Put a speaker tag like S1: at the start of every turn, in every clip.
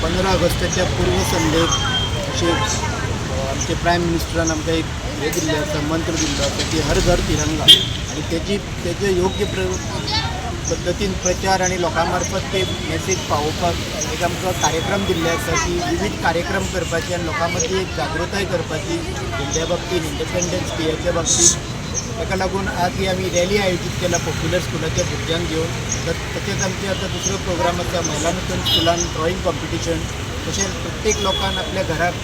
S1: 15 ऑगस्टाच्या पूर्वसंध्येक अशें आमचे प्रायम मिनिस्टरान आमकां एक हे दिल्लें आसा, मंत्र दिल्लो आसा की हर घर तिरंगा, आणि तेजे योग्य पद्दतीन प्रचार आणि लोकां मार्फत ते मेसेज पावोवपाक एक आमकां कार्यक्रम दिल्ले आसा की विविध कार्यक्रम करपाचे आनी लोकां मदीं एक जागृताय करपाची इंडिया बाबतींत, इंडिपेंडन्स डेच्या बाबतींत. ताका लागून आज ही आमी रॅली आयोजीत केला पॉप्युलर स्कुलाच्या भुरग्यांक घेवन. तशेंच आमचे आतां दुसरो प्रोग्राम आसा महिलांतून स्कुलान ड्रॉईंग कॉम्पिटिशन. तशेंच प्रत्येक लोकान आपल्या घराक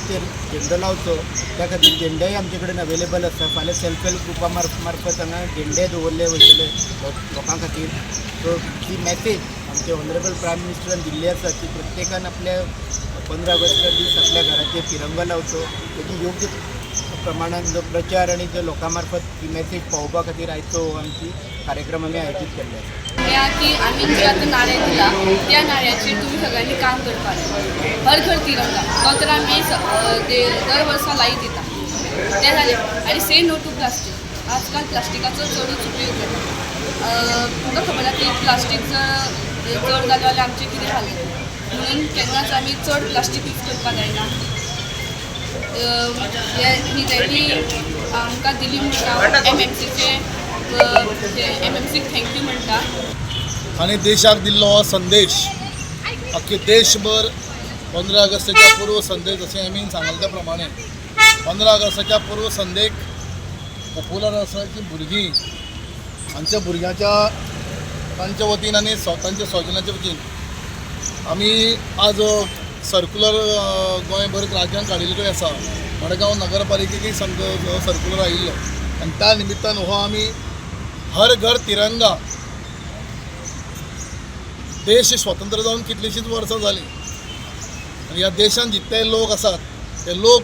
S1: झेंडो लावचो, त्या खातीर झेंडेय आमचे कडेन अवेलेबल आसा. फाल्यां सेल्फ हेल्प ग्रुपा मार्फत हांगा झेंडे दवरले वयतले लोकां खातीर. सो ही मेसेज आमचे ऑनरेबल प्रायम मिनिस्टरान दिल्ली आसा की प्रत्येकान आपल्या 15 ऑगस्टा दीस आपल्या घराचेर तिरंगा लावचो. तेजी योग्य प्रमाणात जो प्रचार आणि जो लोकां मार्फत ही मेसेज पावोवपा खातीर आयचो आमची कार्यक्रम आमी आयोजीत केल्ले आसा.
S2: या की आम्ही जे आता नारे दिला त्या नाऱ्याचेर तुम्ही सगळ्यांनी काम करपाक जाय. हर घर तिरंगा तो तर आमी दर वर्सा लायत येता तें जालें. आनी से नो टू प्लास्टीक. आजकाल प्लास्टिकाचो चडूच उपयोग जाता. तुमकां खबर आसा की प्लास्टीक जर चड जालें जाल्यार आमचें कितें जालें, म्हणून केन्नाच आमी चड प्लास्टीक यूज करपाक जायना. ही रॅली आमकां दिली म्हणटा MMCक थँक्यू म्हणटा.
S3: आणि देशाक दिल्लो हो संदेश अख्खे देशभर 15 ऑगस्टाच्या पूर्व संदेश जशें आमी सांगले त्या प्रमाणे 15 ऑगस्टाच्या पूर्व संदेक पॉप्युलर आसा की भुरगीं हांच्या भुरग्यांच्या तांच्या वतीन आनी तांच्या स्वजनाच्या वतीन आमी आज सर्क्युलर गोंयभर राज्यांत काडिल्लो आसा. मडगांव नगरपालिकेकय सर्क्युलर आयिल्लो आनी त्या निमित्तान हो आमी हर घर तिरंगा. देश स्वतंत्र जावन कितलींशींच वर्सां जालीं आनी ह्या देशान जितले लोक आसात ते लोक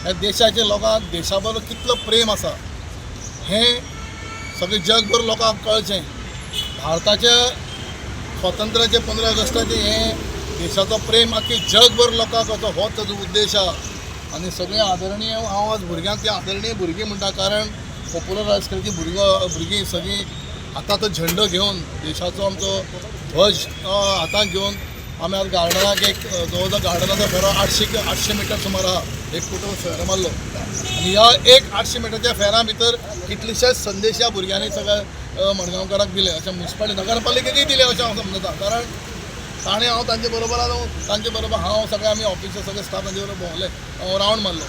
S3: ह्या देशाच्या लोकांक देशा बरोबर कितलो प्रेम आसा हें सगळें जगभर लोकांक कळचें. भारताच्या स्वातंत्र्याचे 15 ऑगस्टाचे हें देशाचो प्रेम आख्खे जगभर लोकांक हो ताजो उद्देश आसा. आनी सगळीं आदरणीय हांव आज भुरग्यांक ती आदरणीय भुरगीं म्हणटा, कारण पॉप्युलर राजकारणी भुरगीं सगळीं आतां तो झेंडो घेवन देशाचो आमचो ध्वज हातांत घेवन आमी आज गार्डनाक एक जवळ जवळ गार्डनाचो फेरो 800 मिटर सुमार आहा. एक फुटो फेरो मारलो आनी ह्या 800 मिटरच्या फेऱ्या भितर कितलेशेच संदेश ह्या भुरग्यांनी सगळ्या मडगांवकारांक दिले. अशें म्युनिसिपालिटी नगरपालिकेकय दिले अशें हांव समजता. कारण ताणें हांव तांचे बरोबर सगळे आमी ऑफिसर सगळे स्टाफ तांचे बरोबर भोंवले, रावंड मारलो.